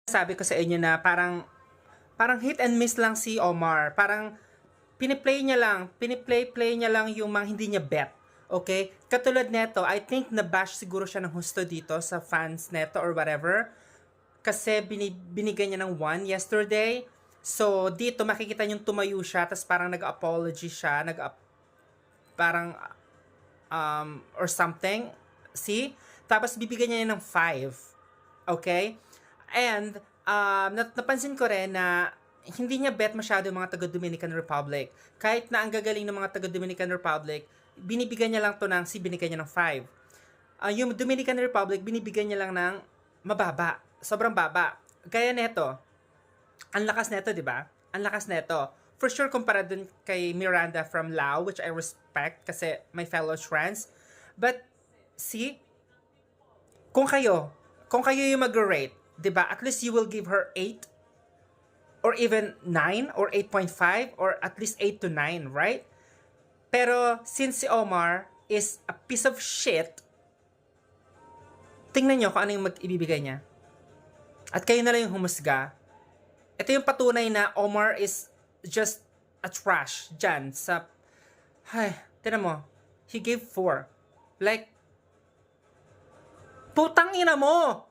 sabi ko sa inyo na parang hit and miss lang si Omar. Parang piniplay niya lang yung mga hindi niya bet. Okay? Katulad neto, I think na-bash siguro siya ng husto dito sa fans neto or whatever. Kasi binigyan niya ng 1 yesterday. So, dito makikita niyong tumayo siya, tapos parang nag-apology siya, parang, or something. See? Tapos bibigyan niya ng 5. Okay? And, napansin ko rin na hindi niya bet masyado yung mga taga-Dominican Republic. Kahit na ang gagaling ng mga taga-Dominican Republic, binibigyan niya lang to ng, binigyan niya ng 5. Yung Dominican Republic, binibigyan niya lang ng mababa. Sobrang baba. Kaya neto, ang lakas neto, di ba? Ang lakas neto. For sure, kumpara dun kay Miranda from Lao, which I respect kasi my fellow trans. But, see, kung kayo yung mag-rate, 'di ba? At least you will give her 8 or even 9 or 8.5 or at least 8 to 9, right? Pero since si Omar is a piece of shit, tingnan nyo kung ano yung ibibigay niya. At kayo na lang yung humusga. Ito yung patunay na Omar is just a trash dyan sa... Ay, tinan mo. He gave 4. Like, putang ina mo!